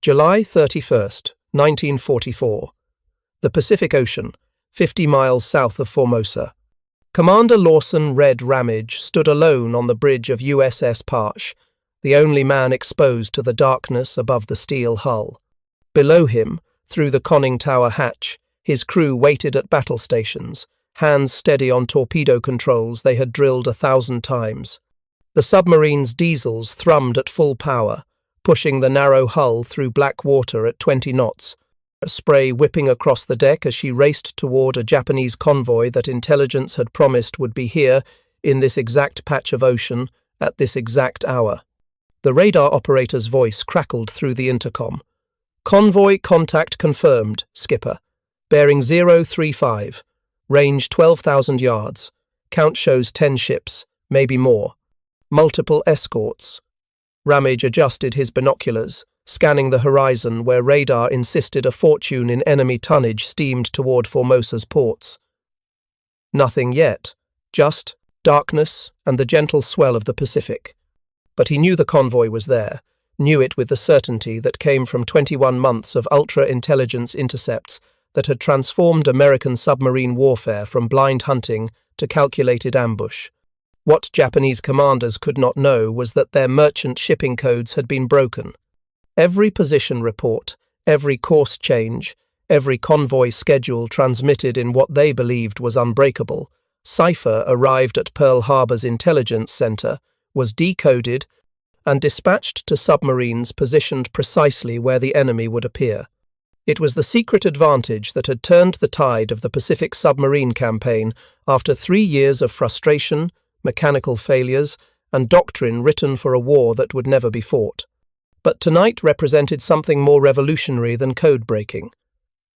July 31st, 1944. The Pacific Ocean, 50 miles south of Formosa. Commander Lawson Red Ramage stood alone on the bridge of USS Parche, the only man exposed to the darkness above the steel hull. Below him, through the conning tower hatch, his crew waited at battle stations, hands steady on torpedo controls they had drilled 1,000 times. The submarine's diesels thrummed at full power, pushing the narrow hull through black water at 20 knots, spray whipping across the deck as she raced toward a Japanese convoy that intelligence had promised would be here, in this exact patch of ocean, at this exact hour. The radar operator's voice crackled through the intercom. "Convoy contact confirmed, Skipper. Bearing 035. Range 12,000 yards. Count shows 10 ships, maybe more. Multiple escorts." Ramage adjusted his binoculars, scanning the horizon where radar insisted a fortune in enemy tonnage steamed toward Formosa's ports. Nothing yet, just darkness and the gentle swell of the Pacific. But he knew the convoy was there, knew it with the certainty that came from 21 months of ultra-intelligence intercepts that had transformed American submarine warfare from blind hunting to calculated ambush. What Japanese commanders could not know was that their merchant shipping codes had been broken. Every position report, every course change, every convoy schedule transmitted in what they believed was unbreakable, cipher arrived at Pearl Harbor's intelligence center, was decoded, and dispatched to submarines positioned precisely where the enemy would appear. It was the secret advantage that had turned the tide of the Pacific submarine campaign after 3 years of frustration, mechanical failures, and doctrine written for a war that would never be fought. But tonight represented something more revolutionary than code-breaking.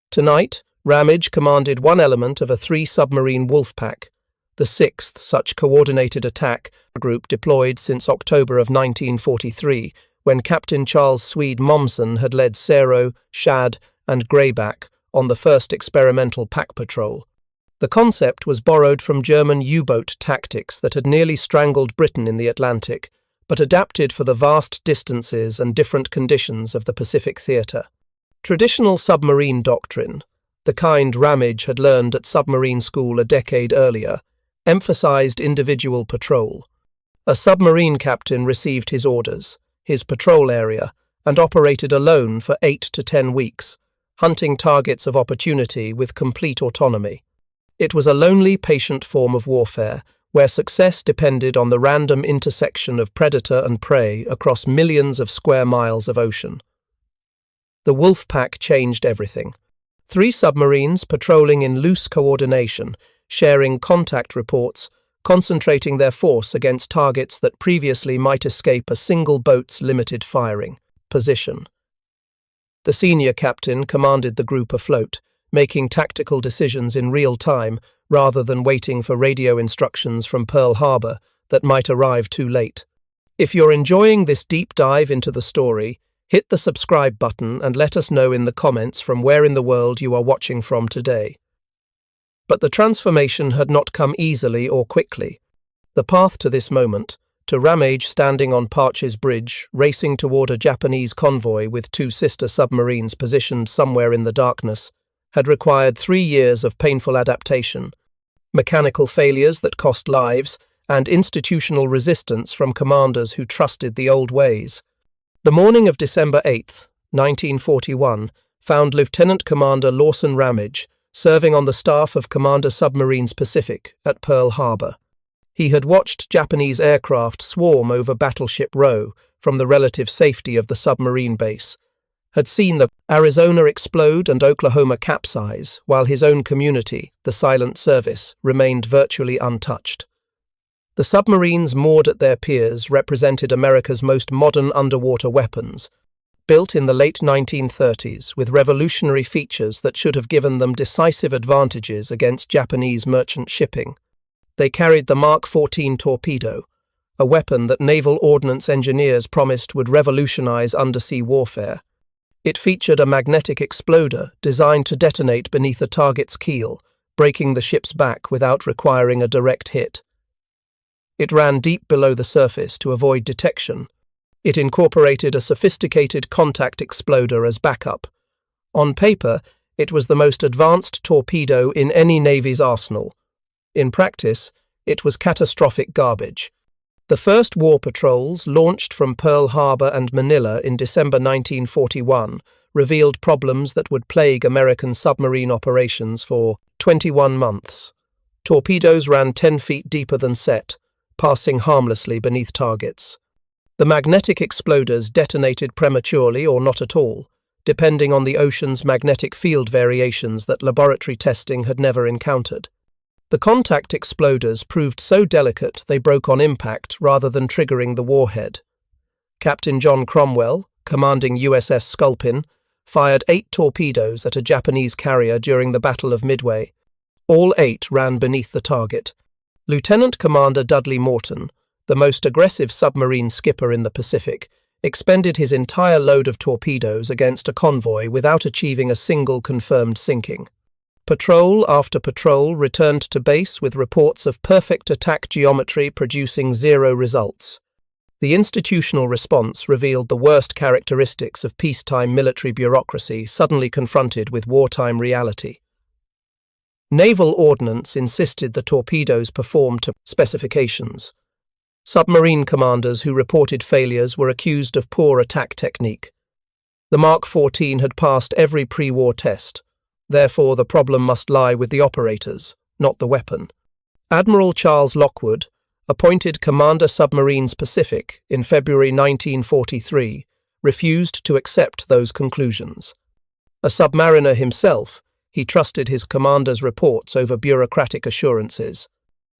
Tonight, Ramage commanded one element of a 3-submarine wolf pack, the 6th such coordinated attack group deployed since October of 1943, when Captain Charles Swede Mommsen had led Cerro, Shad, and Greyback on the first experimental pack patrol. The concept was borrowed from German U-boat tactics that had nearly strangled Britain in the Atlantic, but adapted for the vast distances and different conditions of the Pacific theatre. Traditional submarine doctrine, the kind Ramage had learned at submarine school a decade earlier, emphasized individual patrol. A submarine captain received his orders, his patrol area, and operated alone for 8 to 10 weeks, hunting targets of opportunity with complete autonomy. It was a lonely, patient form of warfare, where success depended on the random intersection of predator and prey across millions of square miles of ocean. The wolf pack changed everything. 3 submarines patrolling in loose coordination, sharing contact reports, concentrating their force against targets that previously might escape a single boat's limited firing position. The senior captain commanded the group afloat, making tactical decisions in real time rather than waiting for radio instructions from Pearl Harbor that might arrive too late. If you're enjoying this deep dive into the story, hit the subscribe button and let us know in the comments from where in the world you are watching from today. But the transformation had not come easily or quickly. The path to this moment, to Ramage standing on Parche's bridge, racing toward a Japanese convoy with 2 sister submarines positioned somewhere in the darkness, had required 3 years of painful adaptation, mechanical failures that cost lives, and institutional resistance from commanders who trusted the old ways. The morning of December 8, 1941, found Lieutenant Commander Lawson Ramage serving on the staff of Commander Submarines Pacific at Pearl Harbor. He had watched Japanese aircraft swarm over Battleship Row from the relative safety of the submarine base, had seen the Arizona explode and Oklahoma capsize, while his own community, the Silent Service, remained virtually untouched. The submarines moored at their piers represented America's most modern underwater weapons, built in the late 1930s with revolutionary features that should have given them decisive advantages against Japanese merchant shipping. They carried the Mark 14 torpedo, a weapon that naval ordnance engineers promised would revolutionize undersea warfare. It featured a magnetic exploder designed to detonate beneath a target's keel, breaking the ship's back without requiring a direct hit. It ran deep below the surface to avoid detection, It incorporated a sophisticated contact exploder as backup. On paper, it was the most advanced torpedo in any Navy's arsenal. In practice, it was catastrophic garbage. The first war patrols, launched from Pearl Harbor and Manila in December 1941, revealed problems that would plague American submarine operations for 21 months. Torpedoes ran 10 feet deeper than set, passing harmlessly beneath targets. The magnetic exploders detonated prematurely or not at all, depending on the ocean's magnetic field variations that laboratory testing had never encountered. The contact exploders proved so delicate they broke on impact rather than triggering the warhead. Captain John Cromwell, commanding USS Sculpin, fired 8 torpedoes at a Japanese carrier during the Battle of Midway. All 8 ran beneath the target. Lieutenant Commander Dudley Morton, the most aggressive submarine skipper in the Pacific, expended his entire load of torpedoes against a convoy without achieving a single confirmed sinking. Patrol after patrol returned to base with reports of perfect attack geometry producing 0 results. The institutional response revealed the worst characteristics of peacetime military bureaucracy suddenly confronted with wartime reality. Naval Ordnance insisted the torpedoes perform to specifications. Submarine commanders who reported failures were accused of poor attack technique. The Mark 14 had passed every pre-war test. Therefore, the problem must lie with the operators, not the weapon. Admiral Charles Lockwood, appointed Commander Submarines Pacific in February 1943, refused to accept those conclusions. A submariner himself, he trusted his commander's reports over bureaucratic assurances.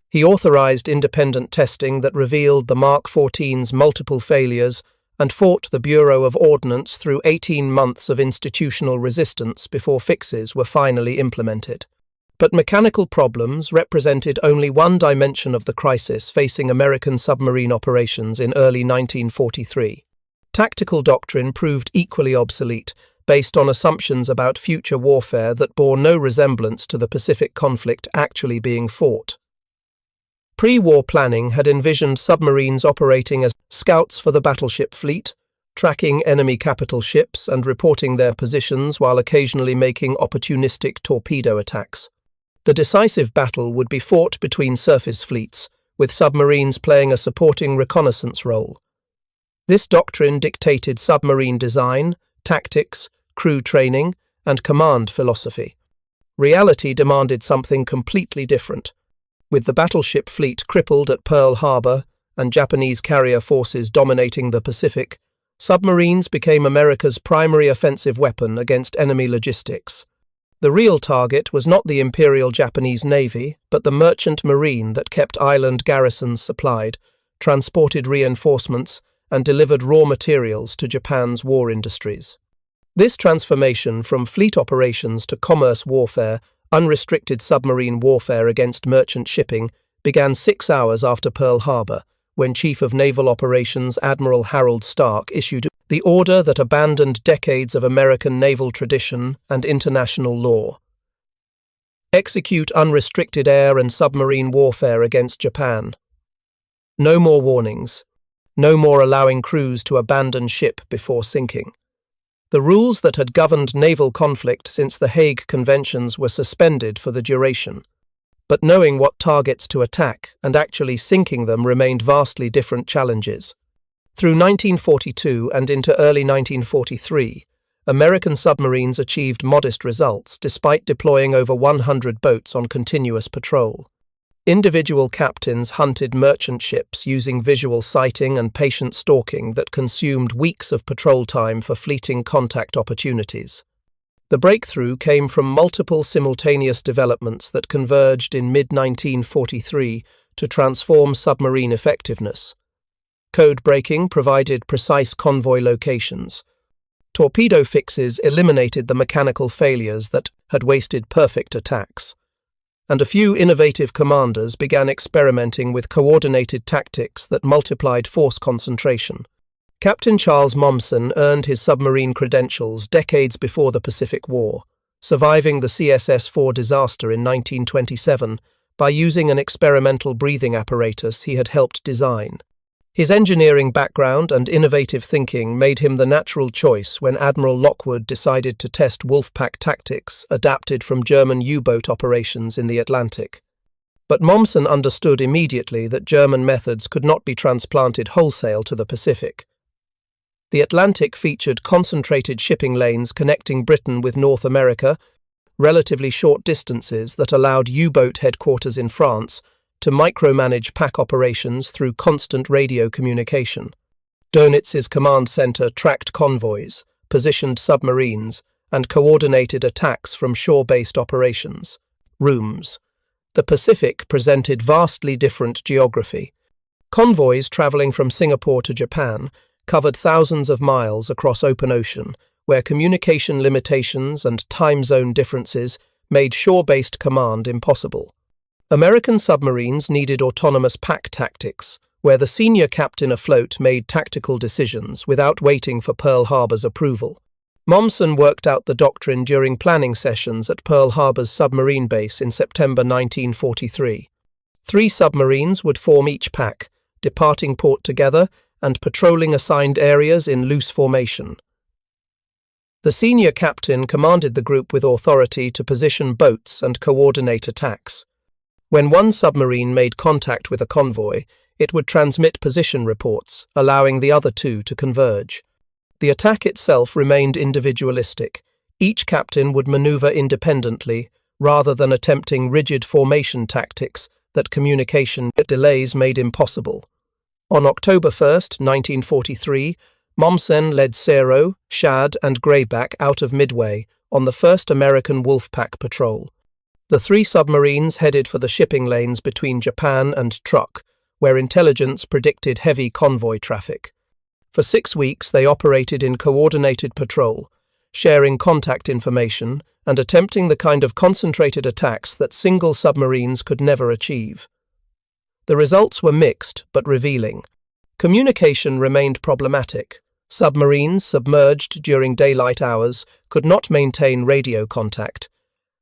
He authorized independent testing that revealed the Mark 14's multiple failures and fought the Bureau of Ordnance through 18 months of institutional resistance before fixes were finally implemented. But mechanical problems represented only one dimension of the crisis facing American submarine operations in early 1943. Tactical doctrine proved equally obsolete, based on assumptions about future warfare that bore no resemblance to the Pacific conflict actually being fought. Pre-war planning had envisioned submarines operating as scouts for the battleship fleet, tracking enemy capital ships and reporting their positions while occasionally making opportunistic torpedo attacks. The decisive battle would be fought between surface fleets, with submarines playing a supporting reconnaissance role. This doctrine dictated submarine design, tactics, crew training, and command philosophy. Reality demanded something completely different. With the battleship fleet crippled at Pearl Harbor and Japanese carrier forces dominating the Pacific, submarines became America's primary offensive weapon against enemy logistics. The real target was not the Imperial Japanese Navy, but the merchant marine that kept island garrisons supplied, transported reinforcements, and delivered raw materials to Japan's war industries. This transformation from fleet operations to commerce warfare, unrestricted submarine warfare against merchant shipping, began 6 hours after Pearl Harbor, when Chief of Naval Operations Admiral Harold Stark issued the order that abandoned decades of American naval tradition and international law. Execute unrestricted air and submarine warfare against Japan. No more warnings. No more allowing crews to abandon ship before sinking. The rules that had governed naval conflict since the Hague Conventions were suspended for the duration. But knowing what targets to attack and actually sinking them remained vastly different challenges. Through 1942 and into early 1943, American submarines achieved modest results despite deploying over 100 boats on continuous patrol. Individual captains hunted merchant ships using visual sighting and patient stalking that consumed weeks of patrol time for fleeting contact opportunities. The breakthrough came from multiple simultaneous developments that converged in mid-1943 to transform submarine effectiveness. Code breaking provided precise convoy locations. Torpedo fixes eliminated the mechanical failures that had wasted perfect attacks. And a few innovative commanders began experimenting with coordinated tactics that multiplied force concentration. Captain Charles Momsen earned his submarine credentials decades before the Pacific War, surviving the CSS-4 disaster in 1927 by using an experimental breathing apparatus he had helped design. His engineering background and innovative thinking made him the natural choice when Admiral Lockwood decided to test Wolfpack tactics adapted from German U-boat operations in the Atlantic. But Mommsen understood immediately that German methods could not be transplanted wholesale to the Pacific. The Atlantic featured concentrated shipping lanes connecting Britain with North America, relatively short distances that allowed U-boat headquarters in France to micromanage pack operations through constant radio communication. Dönitz's command center tracked convoys, positioned submarines, and coordinated attacks from shore-based operations. Rooms. The Pacific presented vastly different geography. Convoys traveling from Singapore to Japan covered thousands of miles across open ocean, where communication limitations and time zone differences made shore-based command impossible. American submarines needed autonomous pack tactics, where the senior captain afloat made tactical decisions without waiting for Pearl Harbor's approval. Mommsen worked out the doctrine during planning sessions at Pearl Harbor's submarine base in September 1943. 3 submarines would form each pack, departing port together and patrolling assigned areas in loose formation. The senior captain commanded the group with authority to position boats and coordinate attacks. When one submarine made contact with a convoy, it would transmit position reports, allowing the other 2 to converge. The attack itself remained individualistic. Each captain would maneuver independently, rather than attempting rigid formation tactics that communication delays made impossible. On October 1, 1943, Mommsen led Cerro, Shad, and Greyback out of Midway on the first American Wolfpack patrol. The 3 submarines headed for the shipping lanes between Japan and Truk, where intelligence predicted heavy convoy traffic. For 6 weeks, they operated in coordinated patrol, sharing contact information and attempting the kind of concentrated attacks that single submarines could never achieve. The results were mixed but revealing. Communication remained problematic. Submarines submerged during daylight hours could not maintain radio contact,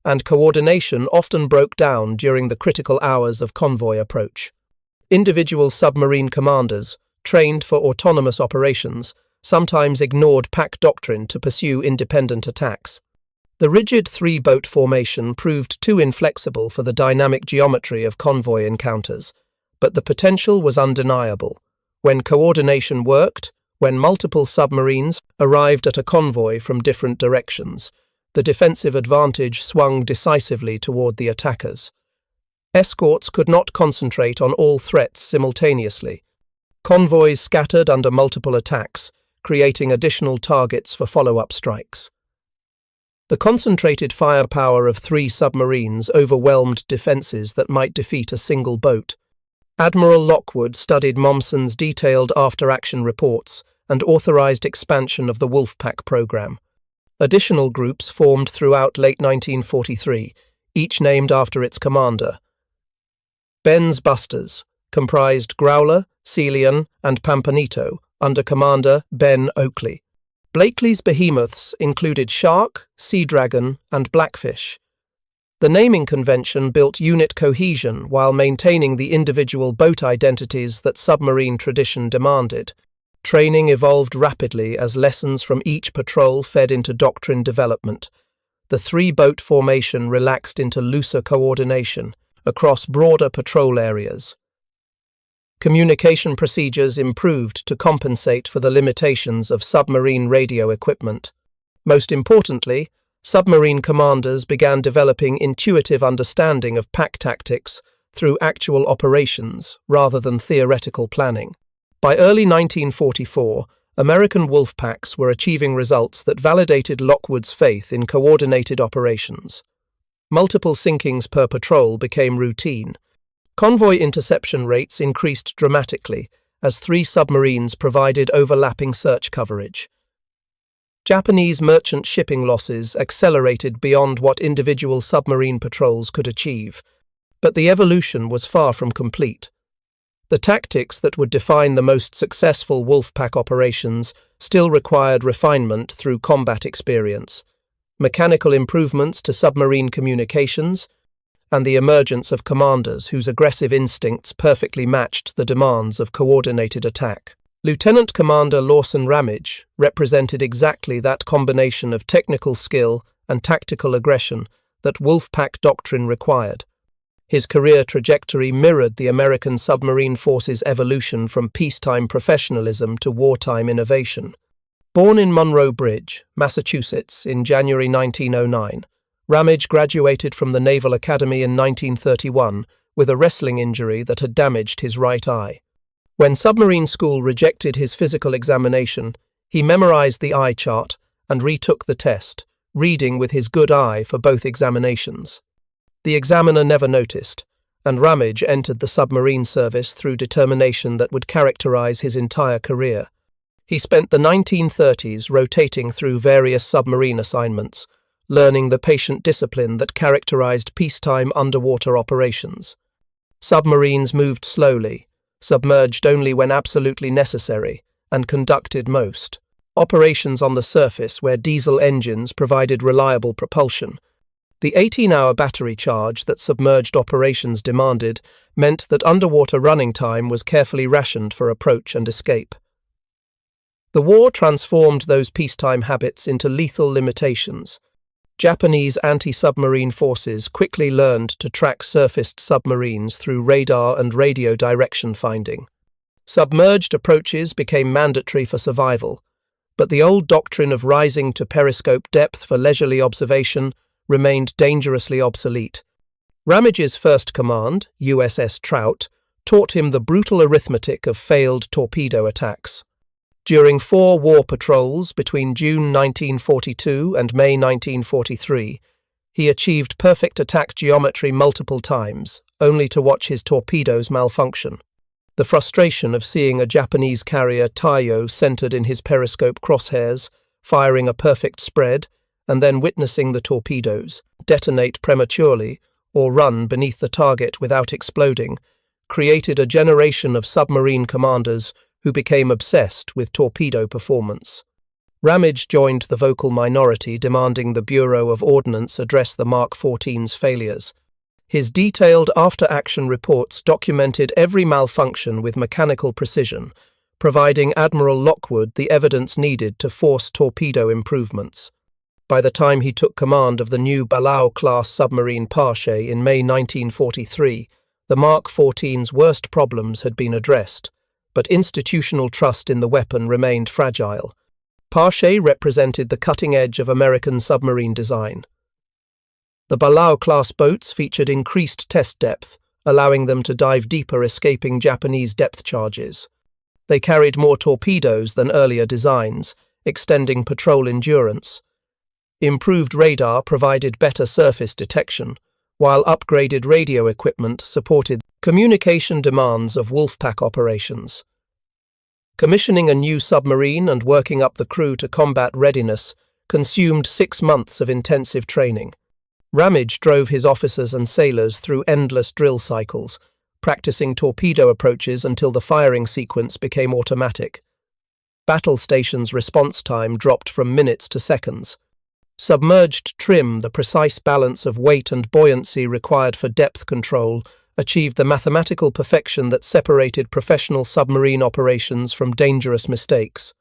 and coordination often broke down during the critical hours of convoy approach. Individual submarine commanders, trained for autonomous operations, sometimes ignored pack doctrine to pursue independent attacks. The rigid 3-boat formation proved too inflexible for the dynamic geometry of convoy encounters, but the potential was undeniable. When coordination worked, when multiple submarines arrived at a convoy from different directions, the defensive advantage swung decisively toward the attackers. Escorts could not concentrate on all threats simultaneously. Convoys scattered under multiple attacks, creating additional targets for follow-up strikes. The concentrated firepower of 3 submarines overwhelmed defenses that might defeat a single boat. Admiral Lockwood studied Mommsen's detailed after-action reports and authorized expansion of the Wolfpack program. Additional groups formed throughout late 1943, each named after its commander. Ben's Busters comprised Growler, Celian, and Pampanito, under Commander Ben Oakley. Blakely's behemoths included Shark, Sea Dragon, and Blackfish. The naming convention built unit cohesion while maintaining the individual boat identities that submarine tradition demanded. Training evolved rapidly as lessons from each patrol fed into doctrine development. The 3-boat formation relaxed into looser coordination across broader patrol areas. Communication procedures improved to compensate for the limitations of submarine radio equipment. Most importantly, submarine commanders began developing intuitive understanding of pack tactics through actual operations rather than theoretical planning. By early 1944, American Wolfpacks were achieving results that validated Lockwood's faith in coordinated operations. Multiple sinkings per patrol became routine. Convoy interception rates increased dramatically as 3 submarines provided overlapping search coverage. Japanese merchant shipping losses accelerated beyond what individual submarine patrols could achieve, but the evolution was far from complete. The tactics that would define the most successful Wolfpack operations still required refinement through combat experience, mechanical improvements to submarine communications, and the emergence of commanders whose aggressive instincts perfectly matched the demands of coordinated attack. Lieutenant Commander Lawson Ramage represented exactly that combination of technical skill and tactical aggression that Wolfpack doctrine required. His career trajectory mirrored the American submarine force's evolution from peacetime professionalism to wartime innovation. Born in Monroe Bridge, Massachusetts, in January 1909, Ramage graduated from the Naval Academy in 1931 with a wrestling injury that had damaged his right eye. When submarine school rejected his physical examination, he memorized the eye chart and retook the test, reading with his good eye for both examinations. The examiner never noticed, and Ramage entered the submarine service through determination that would characterize his entire career. He spent the 1930s rotating through various submarine assignments, learning the patient discipline that characterized peacetime underwater operations. Submarines moved slowly, submerged only when absolutely necessary, and conducted most operations on the surface where diesel engines provided reliable propulsion. The 18-hour battery charge that submerged operations demanded meant that underwater running time was carefully rationed for approach and escape. The war transformed those peacetime habits into lethal limitations. Japanese anti-submarine forces quickly learned to track surfaced submarines through radar and radio direction finding. Submerged approaches became mandatory for survival, but the old doctrine of rising to periscope depth for leisurely observation remained dangerously obsolete. Ramage's first command, USS Trout, taught him the brutal arithmetic of failed torpedo attacks. During 4 war patrols between June 1942 and May 1943, he achieved perfect attack geometry multiple times, only to watch his torpedoes malfunction. The frustration of seeing a Japanese carrier Taiyo centered in his periscope crosshairs, firing a perfect spread, and then witnessing the torpedoes detonate prematurely or run beneath the target without exploding, created a generation of submarine commanders who became obsessed with torpedo performance. Ramage joined the vocal minority demanding the Bureau of Ordnance address the Mark 14's failures. His detailed after-action reports documented every malfunction with mechanical precision, providing Admiral Lockwood the evidence needed to force torpedo improvements. By the time he took command of the new Balao-class submarine Pache in May 1943, the Mark 14's worst problems had been addressed, but institutional trust in the weapon remained fragile. Pache represented the cutting edge of American submarine design. The Balao-class boats featured increased test depth, allowing them to dive deeper, escaping Japanese depth charges. They carried more torpedoes than earlier designs, extending patrol endurance. Improved radar provided better surface detection, while upgraded radio equipment supported communication demands of Wolfpack operations. Commissioning a new submarine and working up the crew to combat readiness consumed 6 months of intensive training. Ramage drove his officers and sailors through endless drill cycles, practicing torpedo approaches until the firing sequence became automatic. Battle stations' response time dropped from minutes to seconds. Submerged trim, the precise balance of weight and buoyancy required for depth control, achieved the mathematical perfection that separated professional submarine operations from dangerous mistakes.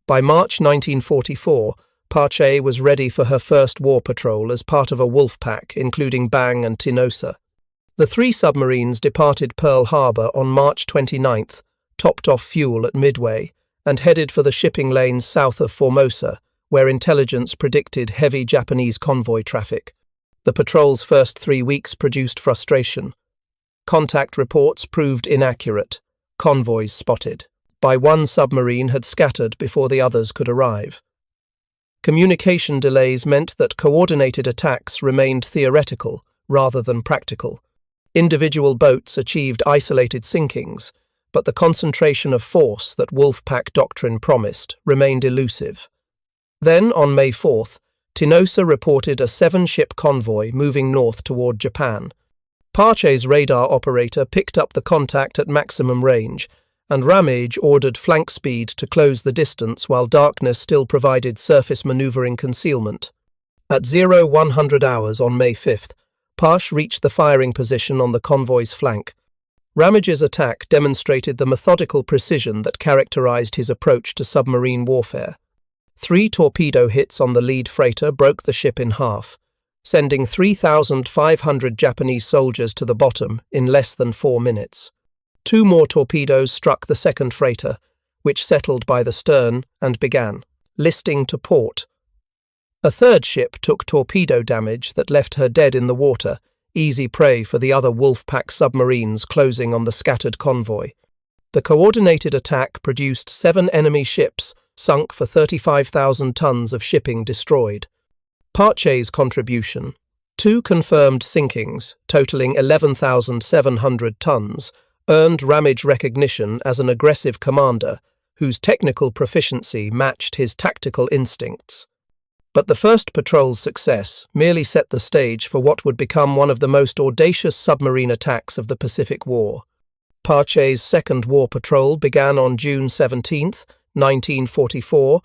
By March 1944, Pache was ready for her first war patrol as part of a Wolfpack, including Bang and Tinosa. The 3 submarines departed Pearl Harbor on March 29th, topped off fuel at Midway, and headed for the shipping lanes south of Formosa, where intelligence predicted heavy Japanese convoy traffic. The patrol's first 3 weeks produced frustration. Contact reports proved inaccurate. Convoys spotted. By 1 submarine had scattered before the others could arrive. Communication delays meant that coordinated attacks remained theoretical rather than practical. Individual boats achieved isolated sinkings, but the concentration of force that Wolfpack doctrine promised remained elusive. Then, on May 4th, Tinosa reported a 7-ship convoy moving north toward Japan. Pache's radar operator picked up the contact at maximum range, and Ramage ordered flank speed to close the distance while darkness still provided surface maneuvering concealment. At 0100 hours on May 5th, Pash reached the firing position on the convoy's flank. Ramage's attack demonstrated the methodical precision that characterized his approach to submarine warfare. 3 torpedo hits on the lead freighter broke the ship in half, sending 3,500 Japanese soldiers to the bottom in less than 4 minutes. 2 more torpedoes struck the second freighter, which settled by the stern and began listing to port. A third ship took torpedo damage that left her dead in the water, easy prey for the other Wolfpack submarines closing on the scattered convoy. The coordinated attack produced 7 enemy ships sunk for 35,000 tons of shipping destroyed. Pache's contribution: 2 confirmed sinkings, totaling 11,700 tons, earned Ramage recognition as an aggressive commander whose technical proficiency matched his tactical instincts. But the first patrol's success merely set the stage for what would become one of the most audacious submarine attacks of the Pacific War. Pache's second war patrol began on June 17, 1944,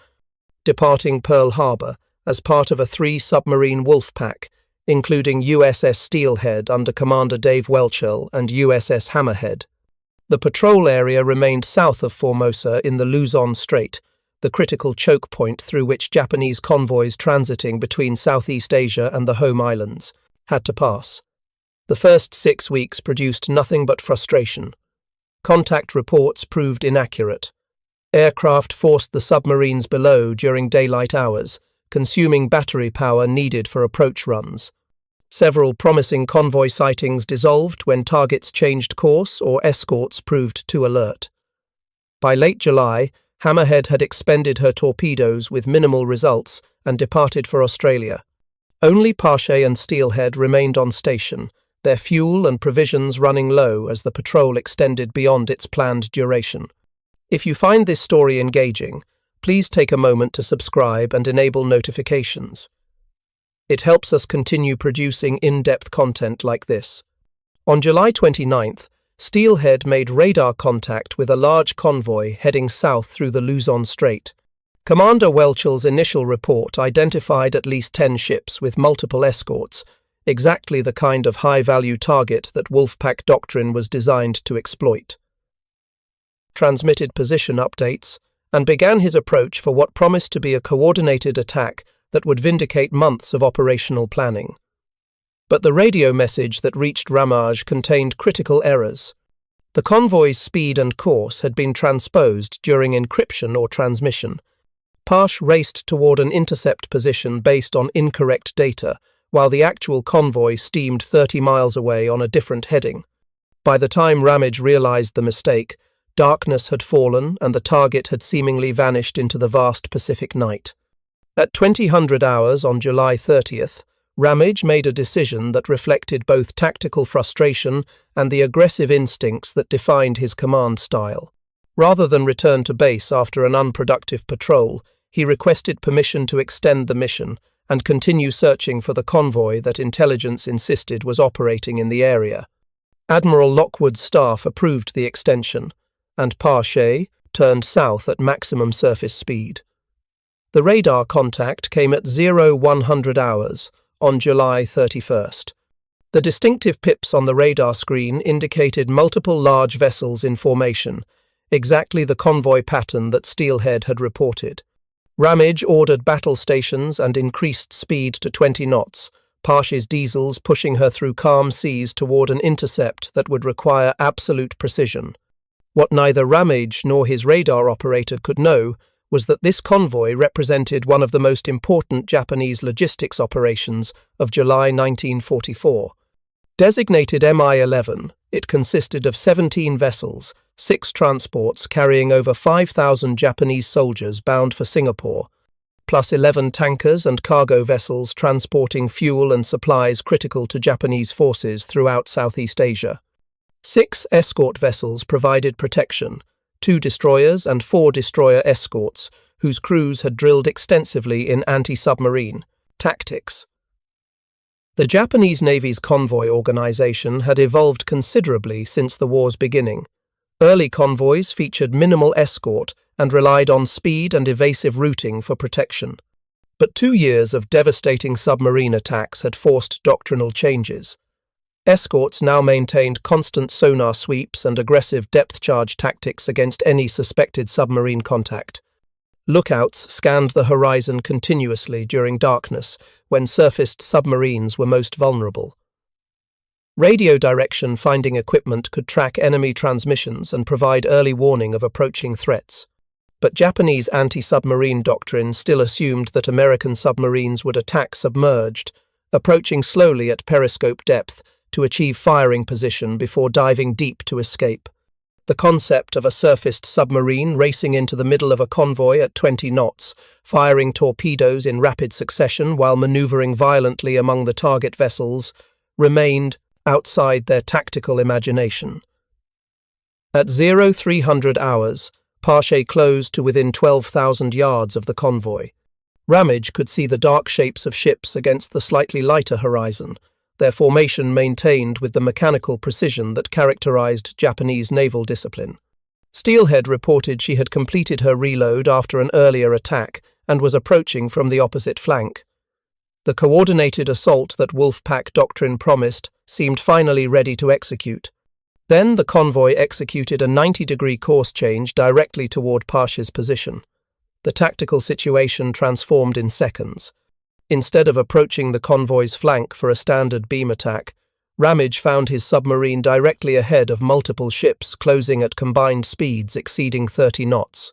departing Pearl Harbor as part of a 3-submarine Wolfpack, including USS Steelhead under Commander Dave Welchel and USS Hammerhead. The patrol area remained south of Formosa in the Luzon Strait, the critical choke point through which Japanese convoys transiting between Southeast Asia and the home islands had to pass. The first 6 weeks produced nothing but frustration. Contact reports proved inaccurate. Aircraft forced the submarines below during daylight hours, consuming battery power needed for approach runs. Several promising convoy sightings dissolved when targets changed course or escorts proved too alert. By late July, Hammerhead had expended her torpedoes with minimal results and departed for Australia. Only Pache and Steelhead remained on station, their fuel and provisions running low as the patrol extended beyond its planned duration. If you find this story engaging, please take a moment to subscribe and enable notifications. It helps us continue producing in-depth content like this. On July 29th, Steelhead made radar contact with a large convoy heading south through the Luzon Strait. Commander Welchel's initial report identified at least 10 ships with multiple escorts, exactly the kind of high-value target that Wolfpack doctrine was designed to exploit. Transmitted position updates, and began his approach for what promised to be a coordinated attack that would vindicate months of operational planning. But the radio message that reached Ramage contained critical errors. The convoy's speed and course had been transposed during encryption or transmission. Pash raced toward an intercept position based on incorrect data, while the actual convoy steamed 30 miles away on a different heading. By the time Ramage realized the mistake, darkness had fallen and the target had seemingly vanished into the vast Pacific night. At 2000 hours on July 30th, Ramage made a decision that reflected both tactical frustration and the aggressive instincts that defined his command style. Rather than return to base after an unproductive patrol, he requested permission to extend the mission and continue searching for the convoy that intelligence insisted was operating in the area. Admiral Lockwood's staff approved the extension, and Pache turned south at maximum surface speed. The radar contact came at 0100 hours on July 31st. The distinctive pips on the radar screen indicated multiple large vessels in formation, exactly the convoy pattern that Steelhead had reported. Ramage ordered battle stations and increased speed to 20 knots, Pache's diesels pushing her through calm seas toward an intercept that would require absolute precision. What neither Ramage nor his radar operator could know was that this convoy represented one of the most important Japanese logistics operations of July 1944. Designated Mi-11, it consisted of 17 vessels, 6 transports carrying over 5,000 Japanese soldiers bound for Singapore, plus 11 tankers and cargo vessels transporting fuel and supplies critical to Japanese forces throughout Southeast Asia. 6 escort vessels provided protection, 2 destroyers and 4 destroyer escorts, whose crews had drilled extensively in anti-submarine tactics. The Japanese Navy's convoy organization had evolved considerably since the war's beginning. Early convoys featured minimal escort and relied on speed and evasive routing for protection. But 2 years of devastating submarine attacks had forced doctrinal changes. Escorts now maintained constant sonar sweeps and aggressive depth-charge tactics against any suspected submarine contact. Lookouts scanned the horizon continuously during darkness, when surfaced submarines were most vulnerable. Radio direction finding equipment could track enemy transmissions and provide early warning of approaching threats. But Japanese anti-submarine doctrine still assumed that American submarines would attack submerged, approaching slowly at periscope depth to achieve firing position before diving deep to escape. The concept of a surfaced submarine racing into the middle of a convoy at 20 knots, firing torpedoes in rapid succession while maneuvering violently among the target vessels, remained outside their tactical imagination. At 0300 hours, Pache closed to within 12,000 yards of the convoy. Ramage could see the dark shapes of ships against the slightly lighter horizon, their formation maintained with the mechanical precision that characterized Japanese naval discipline. Steelhead reported she had completed her reload after an earlier attack and was approaching from the opposite flank. The coordinated assault that Wolfpack doctrine promised seemed finally ready to execute. Then the convoy executed a 90-degree course change directly toward Pache's position. The tactical situation transformed in seconds. Instead of approaching the convoy's flank for a standard beam attack, Ramage found his submarine directly ahead of multiple ships closing at combined speeds exceeding 30 knots.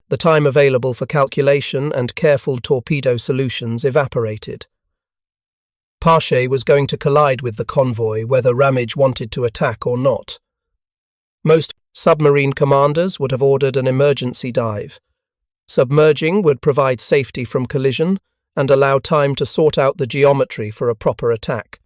The time available for calculation and careful torpedo solutions evaporated. Pache was going to collide with the convoy whether Ramage wanted to attack or not. Most submarine commanders would have ordered an emergency dive. Submerging would provide safety from collision and allow time to sort out the geometry for a proper attack.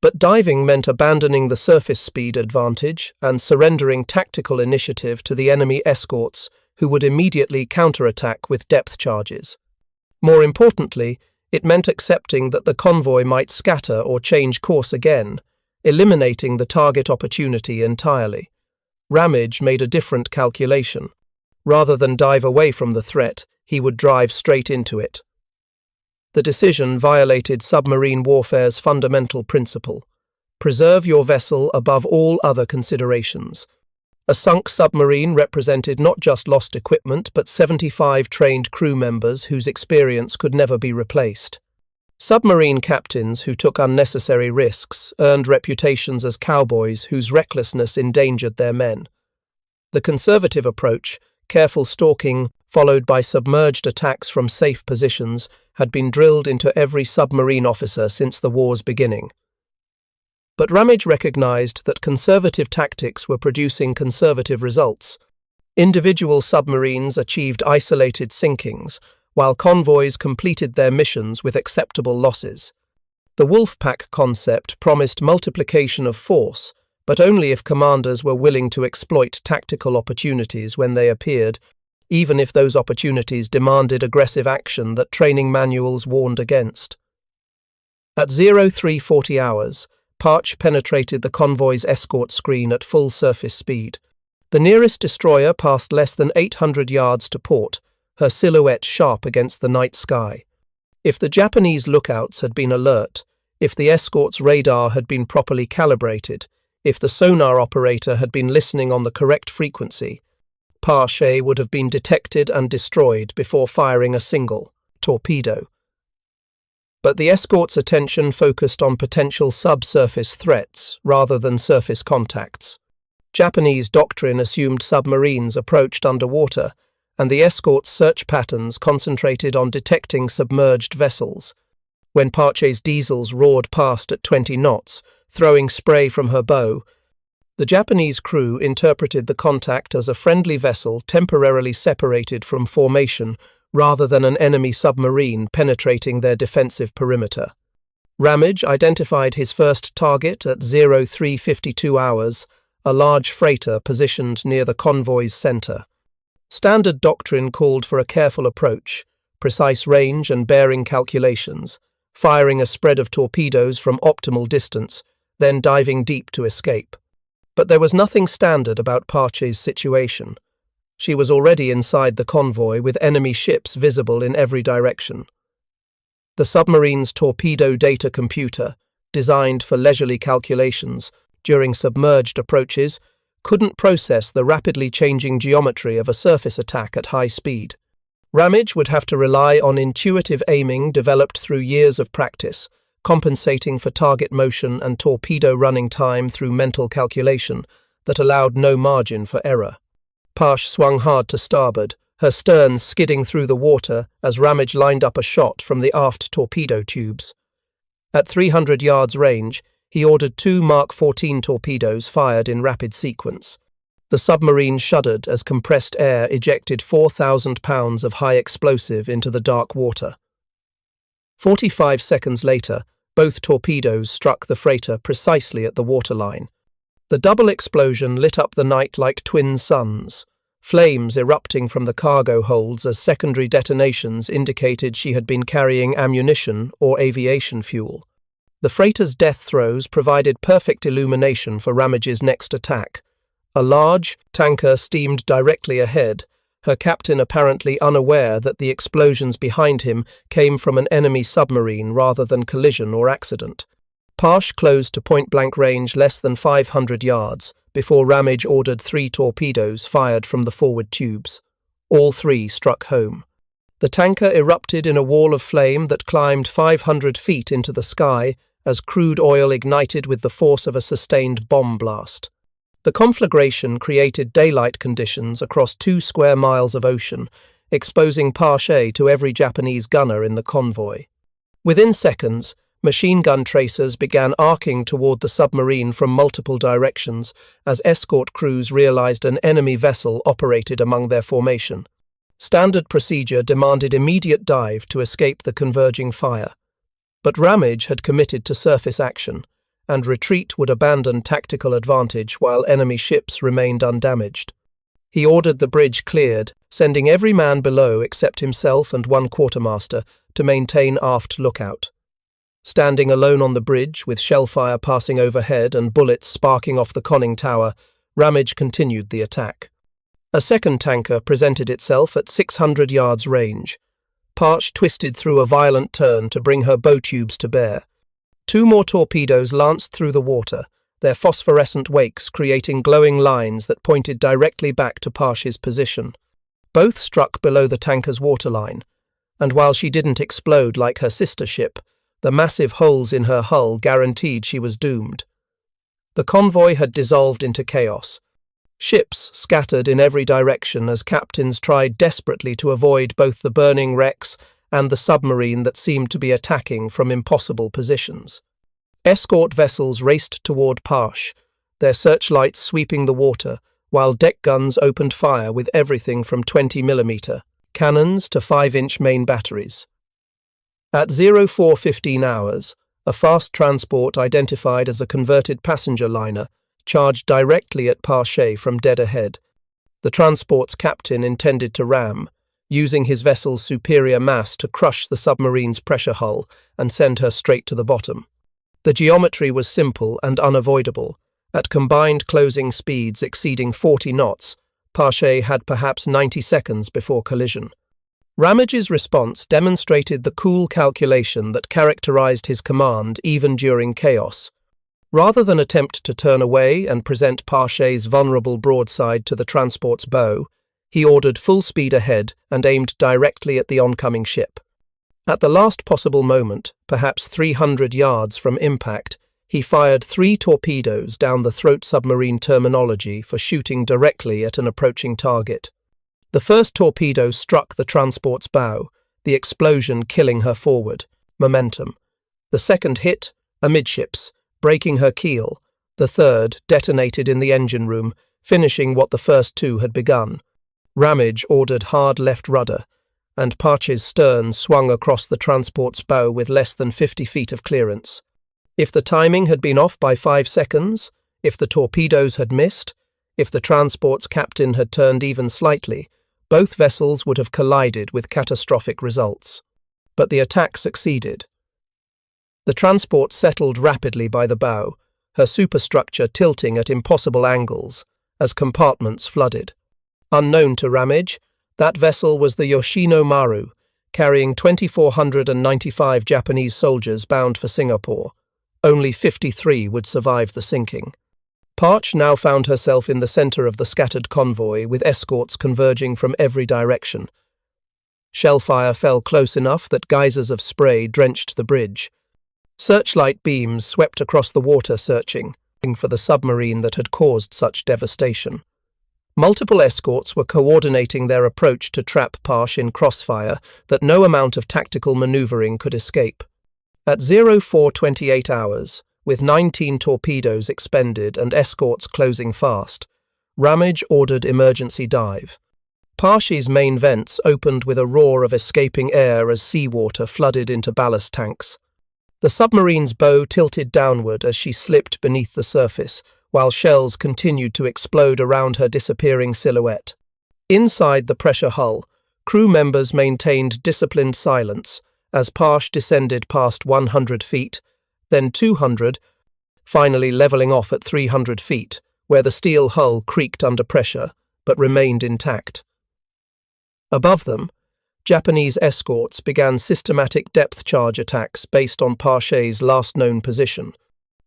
But diving meant abandoning the surface speed advantage and surrendering tactical initiative to the enemy escorts, who would immediately counterattack with depth charges. More importantly, it meant accepting that the convoy might scatter or change course again, eliminating the target opportunity entirely. Ramage made a different calculation. Rather than dive away from the threat, he would drive straight into it. The decision violated submarine warfare's fundamental principle: preserve your vessel above all other considerations. A sunk submarine represented not just lost equipment but 75 trained crew members whose experience could never be replaced. Submarine captains who took unnecessary risks earned reputations as cowboys whose recklessness endangered their men. The conservative approach, careful stalking, followed by submerged attacks from safe positions, had been drilled into every submarine officer since the war's beginning. But Ramage recognized that conservative tactics were producing conservative results. Individual submarines achieved isolated sinkings, while convoys completed their missions with acceptable losses. The Wolfpack concept promised multiplication of force, but only if commanders were willing to exploit tactical opportunities when they appeared, even if those opportunities demanded aggressive action that training manuals warned against. At 0340 hours, Pache penetrated the convoy's escort screen at full surface speed. The nearest destroyer passed less than 800 yards to port, her silhouette sharp against the night sky. If the Japanese lookouts had been alert, if the escort's radar had been properly calibrated, if the sonar operator had been listening on the correct frequency, Pache would have been detected and destroyed before firing a single torpedo. But the escort's attention focused on potential subsurface threats rather than surface contacts. Japanese doctrine assumed submarines approached underwater, and the escort's search patterns concentrated on detecting submerged vessels. When Pache's diesels roared past at 20 knots, throwing spray from her bow, the Japanese crew interpreted the contact as a friendly vessel temporarily separated from formation rather than an enemy submarine penetrating their defensive perimeter. Ramage identified his first target at 0352 hours, a large freighter positioned near the convoy's center. Standard doctrine called for a careful approach, precise range and bearing calculations, firing a spread of torpedoes from optimal distance, then diving deep to escape. But there was nothing standard about Pache's situation. She was already inside the convoy with enemy ships visible in every direction. The submarine's torpedo data computer, designed for leisurely calculations during submerged approaches, couldn't process the rapidly changing geometry of a surface attack at high speed. Ramage would have to rely on intuitive aiming developed through years of practice, compensating for target motion and torpedo running time through mental calculation that allowed no margin for error. Pash swung hard to starboard, her stern skidding through the water as Ramage lined up a shot from the aft torpedo tubes. At 300 yards range, he ordered 2 Mark 14 torpedoes fired in rapid sequence. The submarine shuddered as compressed air ejected 4,000 pounds of high explosive into the dark water. 45 seconds later, both torpedoes struck the freighter precisely at the waterline. The double explosion lit up the night like twin suns, flames erupting from the cargo holds as secondary detonations indicated she had been carrying ammunition or aviation fuel. The freighter's death throes provided perfect illumination for Ramage's next attack. A large tanker steamed directly ahead, her captain apparently unaware that the explosions behind him came from an enemy submarine rather than collision or accident. Pash closed to point-blank range less than 500 yards before Ramage ordered 3 torpedoes fired from the forward tubes. All 3 struck home. The tanker erupted in a wall of flame that climbed 500 feet into the sky as crude oil ignited with the force of a sustained bomb blast. The conflagration created daylight conditions across 2 square miles of ocean, exposing Pache to every Japanese gunner in the convoy. Within seconds, machine gun tracers began arcing toward the submarine from multiple directions as escort crews realized an enemy vessel operated among their formation. Standard procedure demanded immediate dive to escape the converging fire. But Ramage had committed to surface action, and retreat would abandon tactical advantage while enemy ships remained undamaged. He ordered the bridge cleared, sending every man below except himself and 1 quartermaster to maintain aft lookout. Standing alone on the bridge, with shellfire passing overhead and bullets sparking off the conning tower, Ramage continued the attack. A second tanker presented itself at 600 yards range. Pash twisted through a violent turn to bring her bow tubes to bear. 2 more torpedoes lanced through the water, their phosphorescent wakes creating glowing lines that pointed directly back to Pash's position. Both struck below the tanker's waterline, and while she didn't explode like her sister ship, the massive holes in her hull guaranteed she was doomed. The convoy had dissolved into chaos. Ships scattered in every direction as captains tried desperately to avoid both the burning wrecks and the submarine that seemed to be attacking from impossible positions. Escort vessels raced toward Pash, their searchlights sweeping the water, while deck guns opened fire with everything from 20mm cannons to 5-inch main batteries. At 04:15 hours, a fast transport identified as a converted passenger liner charged directly at Pache from dead ahead. The transport's captain intended to ram, using his vessel's superior mass to crush the submarine's pressure hull and send her straight to the bottom. The geometry was simple and unavoidable. At combined closing speeds exceeding 40 knots, Pache had perhaps 90 seconds before collision. Ramage's response demonstrated the cool calculation that characterized his command even during chaos. Rather than attempt to turn away and present Pache's vulnerable broadside to the transport's bow, he ordered full speed ahead and aimed directly at the oncoming ship. At the last possible moment, perhaps 300 yards from impact, he fired 3 torpedoes down the throat submarine terminology for shooting directly at an approaching target. The first torpedo struck the transport's bow, the explosion killing her forward momentum. The second hit amidships, breaking her keel. The third detonated in the engine room, finishing what the first 2 had begun. Ramage ordered hard left rudder, and Pache's stern swung across the transport's bow with less than 50 feet of clearance. If the timing had been off by 5 seconds, if the torpedoes had missed, if the transport's captain had turned even slightly, both vessels would have collided with catastrophic results. But the attack succeeded. The transport settled rapidly by the bow, her superstructure tilting at impossible angles as compartments flooded. Unknown to Ramage, that vessel was the Yoshino Maru, carrying 2,495 Japanese soldiers bound for Singapore. Only 53 would survive the sinking. Parch now found herself in the center of the scattered convoy, with escorts converging from every direction. Shellfire fell close enough that geysers of spray drenched the bridge. Searchlight beams swept across the water, searching for the submarine that had caused such devastation. Multiple escorts were coordinating their approach to trap Parch in crossfire that no amount of tactical maneuvering could escape. At 04:28 hours, with 19 torpedoes expended and escorts closing fast, Ramage ordered emergency dive. Parch's main vents opened with a roar of escaping air as seawater flooded into ballast tanks. The submarine's bow tilted downward as she slipped beneath the surface, while shells continued to explode around her disappearing silhouette. Inside the pressure hull, crew members maintained disciplined silence as Parch descended past 100 feet, then 200, finally leveling off at 300 feet, where the steel hull creaked under pressure, but remained intact. Above them, Japanese escorts began systematic depth charge attacks based on Parch's last known position.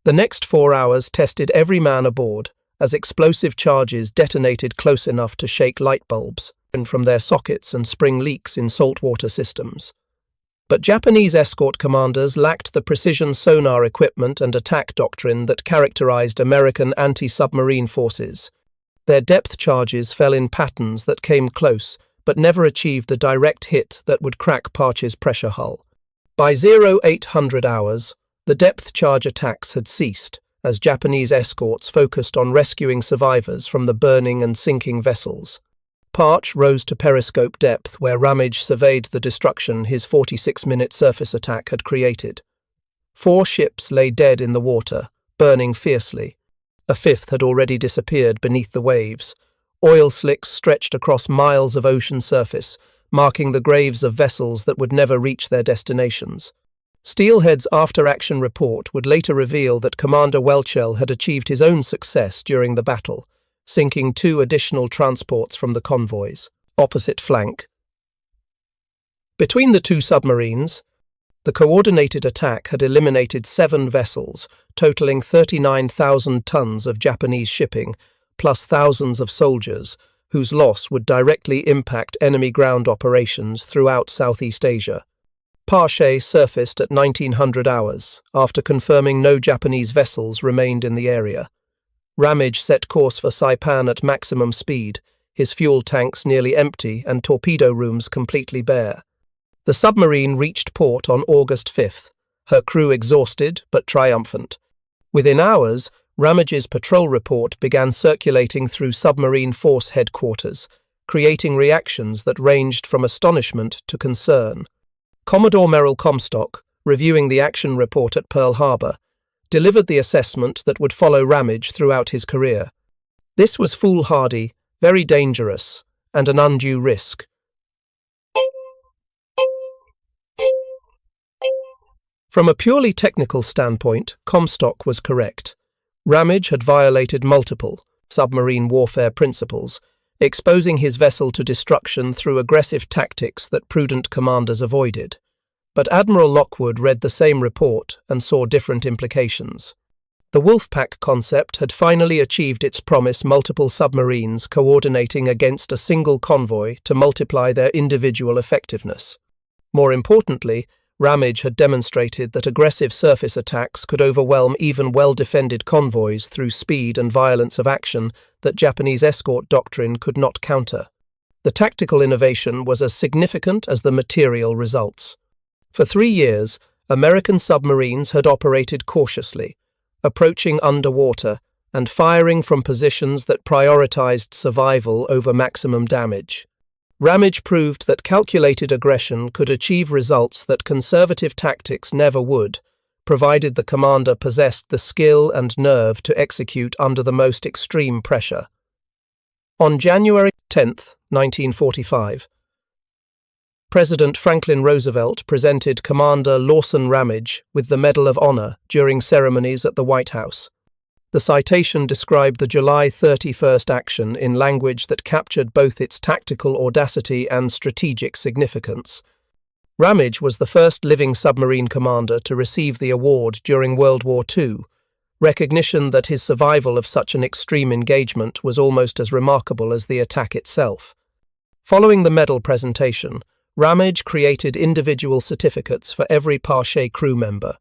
The next 4 hours tested every man aboard, as explosive charges detonated close enough to shake light bulbs from their sockets and spring leaks in saltwater systems. But Japanese escort commanders lacked the precision sonar equipment and attack doctrine that characterized American anti-submarine forces. Their depth charges fell in patterns that came close, but never achieved the direct hit that would crack Parch's pressure hull. By 0800 hours, the depth charge attacks had ceased, as Japanese escorts focused on rescuing survivors from the burning and sinking vessels. Parch rose to periscope depth, where Ramage surveyed the destruction his 46-minute surface attack had created. 4 ships lay dead in the water, burning fiercely. A 5th had already disappeared beneath the waves. Oil slicks stretched across miles of ocean surface, marking the graves of vessels that would never reach their destinations. Steelhead's after-action report would later reveal that Commander Welchel had achieved his own success during the battle, sinking 2 additional transports from the convoys, opposite flank. Between the 2 submarines, the coordinated attack had eliminated 7 vessels, totaling 39,000 tons of Japanese shipping, plus thousands of soldiers, whose loss would directly impact enemy ground operations throughout Southeast Asia. Parch surfaced at 1900 hours, after confirming no Japanese vessels remained in the area. Ramage set course for Saipan at maximum speed, his fuel tanks nearly empty and torpedo rooms completely bare. The submarine reached port on August 5th, her crew exhausted but triumphant. Within hours, Ramage's patrol report began circulating through submarine force headquarters, creating reactions that ranged from astonishment to concern. Commodore Merrill Comstock, reviewing the action report at Pearl Harbor, delivered the assessment that would follow Ramage throughout his career. This was foolhardy, very dangerous, and an undue risk. From a purely technical standpoint, Comstock was correct. Ramage had violated multiple submarine warfare principles, exposing his vessel to destruction through aggressive tactics that prudent commanders avoided. But Admiral Lockwood read the same report and saw different implications. The Wolfpack concept had finally achieved its promise, multiple submarines coordinating against a single convoy to multiply their individual effectiveness. More importantly, Ramage had demonstrated that aggressive surface attacks could overwhelm even well-defended convoys through speed and violence of action that Japanese escort doctrine could not counter. The tactical innovation was as significant as the material results. For 3 years, American submarines had operated cautiously, approaching underwater and firing from positions that prioritized survival over maximum damage. Ramage proved that calculated aggression could achieve results that conservative tactics never would, provided the commander possessed the skill and nerve to execute under the most extreme pressure. On January 10, 1945, President Franklin Roosevelt presented Commander Lawson Ramage with the Medal of Honor during ceremonies at the White House. The citation described the July 31st action in language that captured both its tactical audacity and strategic significance. Ramage was the first living submarine commander to receive the award during World War II, recognition that his survival of such an extreme engagement was almost as remarkable as the attack itself. Following the medal presentation, Ramage created individual certificates for every Pache crew member.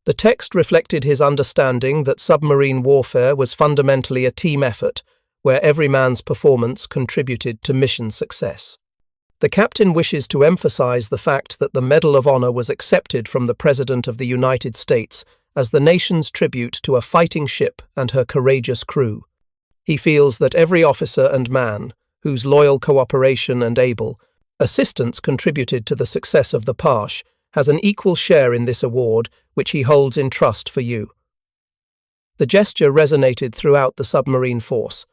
The text reflected his understanding that submarine warfare was fundamentally a team effort, where every man's performance contributed to mission success. The captain wishes to emphasize the fact that the Medal of Honor was accepted from the President of the United States as the nation's tribute to a fighting ship and her courageous crew. He feels that every officer and man, whose loyal cooperation and able assistance contributed to the success of the Pache, has an equal share in this award, which he holds in trust for you. The gesture resonated throughout the submarine force.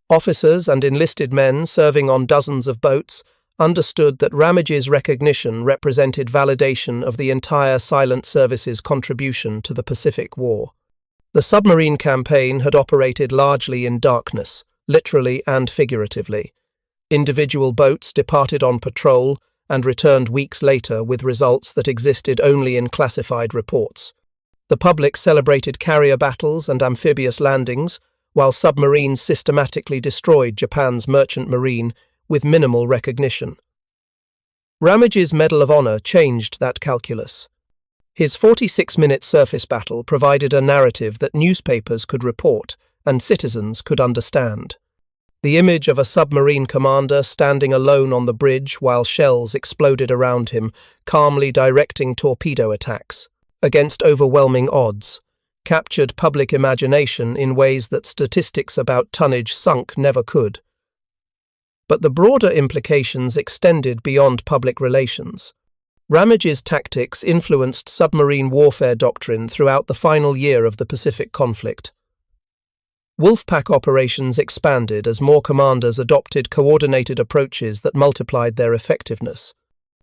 Officers and enlisted men serving on dozens of boats understood that Ramage's recognition represented validation of the entire Silent Service's contribution to the Pacific War. The submarine campaign had operated largely in darkness, literally and figuratively. Individual boats departed on patrol and returned weeks later with results that existed only in classified reports. The public celebrated carrier battles and amphibious landings, while submarines systematically destroyed Japan's merchant marine with minimal recognition. Ramage's Medal of Honor changed that calculus. His 46-minute surface battle provided a narrative that newspapers could report and citizens could understand. The image of a submarine commander standing alone on the bridge while shells exploded around him, calmly directing torpedo attacks, against overwhelming odds, captured public imagination in ways that statistics about tonnage sunk never could. But the broader implications extended beyond public relations. Ramage's tactics influenced submarine warfare doctrine throughout the final year of the Pacific conflict. Wolfpack operations expanded as more commanders adopted coordinated approaches that multiplied their effectiveness.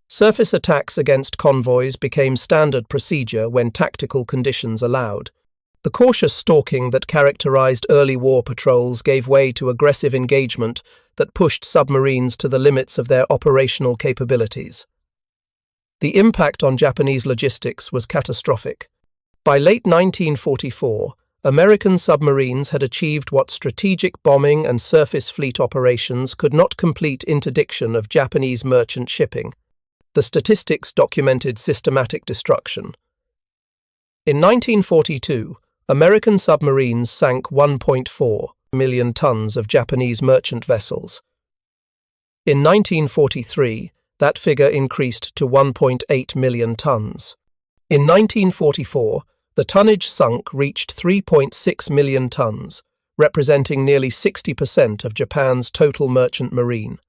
Surface attacks against convoys became standard procedure when tactical conditions allowed. The cautious stalking that characterized early war patrols gave way to aggressive engagement that pushed submarines to the limits of their operational capabilities. The impact on Japanese logistics was catastrophic. By late 1944, American submarines had achieved what strategic bombing and surface fleet operations could not complete: interdiction of Japanese merchant shipping. The statistics documented systematic destruction. In 1942, American submarines sank 1.4 million tons of Japanese merchant vessels. In 1943, that figure increased to 1.8 million tons. In 1944, the tonnage sunk reached 3.6 million tons, representing nearly 60% of Japan's total merchant marine.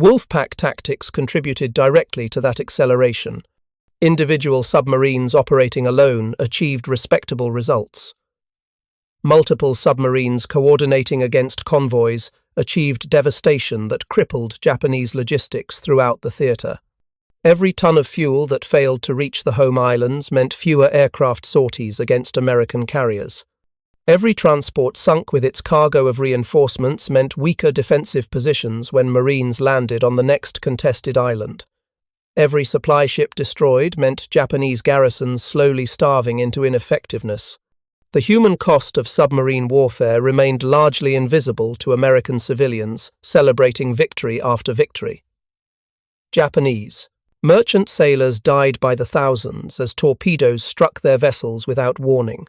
Wolfpack tactics contributed directly to that acceleration. Individual submarines operating alone achieved respectable results. Multiple submarines coordinating against convoys achieved devastation that crippled Japanese logistics throughout the theater. Every ton of fuel that failed to reach the home islands meant fewer aircraft sorties against American carriers. Every transport sunk with its cargo of reinforcements meant weaker defensive positions when Marines landed on the next contested island. Every supply ship destroyed meant Japanese garrisons slowly starving into ineffectiveness. The human cost of submarine warfare remained largely invisible to American civilians, celebrating victory after victory. Japanese merchant sailors died by the thousands as torpedoes struck their vessels without warning.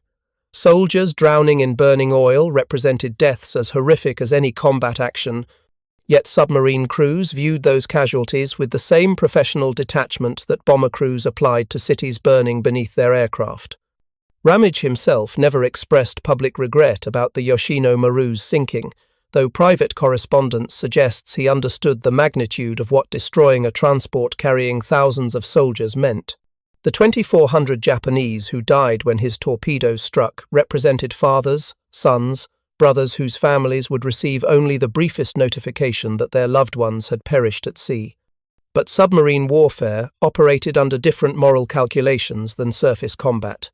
Soldiers drowning in burning oil represented deaths as horrific as any combat action, yet submarine crews viewed those casualties with the same professional detachment that bomber crews applied to cities burning beneath their aircraft. Ramage himself never expressed public regret about the Yoshino Maru's sinking, though private correspondence suggests he understood the magnitude of what destroying a transport carrying thousands of soldiers meant. The 2,400 Japanese who died when his torpedoes struck represented fathers, sons, brothers whose families would receive only the briefest notification that their loved ones had perished at sea. But submarine warfare operated under different moral calculations than surface combat.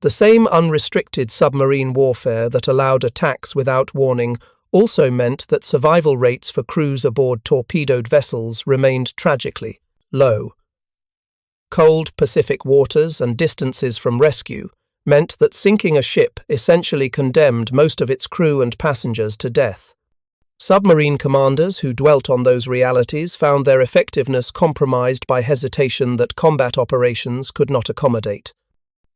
The same unrestricted submarine warfare that allowed attacks without warning also meant that survival rates for crews aboard torpedoed vessels remained tragically low. cold Pacific waters and distances from rescue meant that sinking a ship essentially condemned most of its crew and passengers to death. Submarine commanders who dwelt on those realities found their effectiveness compromised by hesitation that combat operations could not accommodate.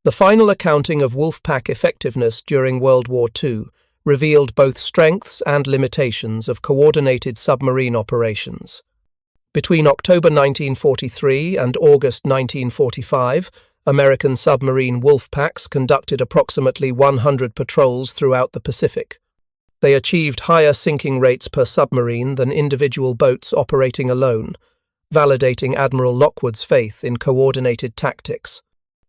The final accounting of Wolfpack effectiveness during World War II revealed both strengths and limitations of coordinated submarine operations. Between October 1943 and August 1945, American submarine Wolfpacks conducted approximately 100 patrols throughout the Pacific. They achieved higher sinking rates per submarine than individual boats operating alone, validating Admiral Lockwood's faith in coordinated tactics.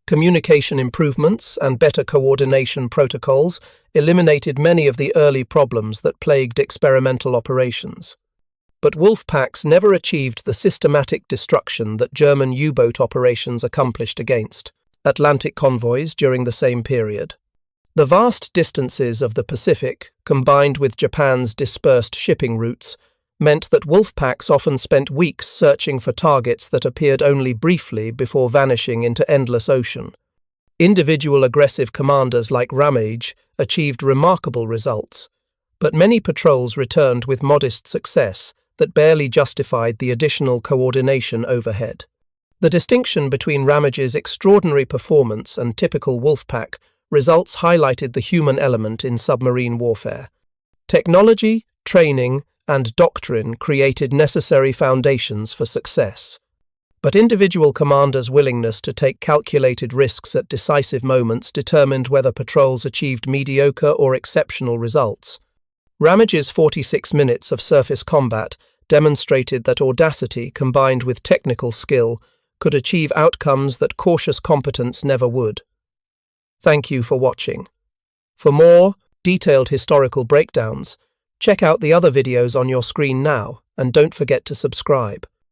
Communication improvements and better coordination protocols eliminated many of the early problems that plagued experimental operations. But Wolfpacks never achieved the systematic destruction that German U-boat operations accomplished against Atlantic convoys during the same period. The vast distances of the Pacific, combined with Japan's dispersed shipping routes, meant that Wolfpacks often spent weeks searching for targets that appeared only briefly before vanishing into endless ocean. Individual aggressive commanders like Ramage achieved remarkable results, but many patrols returned with modest success that barely justified the additional coordination overhead. The distinction between Ramage's extraordinary performance and typical Wolfpack results highlighted the human element in submarine warfare. Technology, training, and doctrine created necessary foundations for success. But individual commanders' willingness to take calculated risks at decisive moments determined whether patrols achieved mediocre or exceptional results. Ramage's 46 minutes of surface combat demonstrated that audacity combined with technical skill could achieve outcomes that cautious competence never would. Thank you for watching. For more detailed historical breakdowns, check out the other videos on your screen now, and don't forget to subscribe.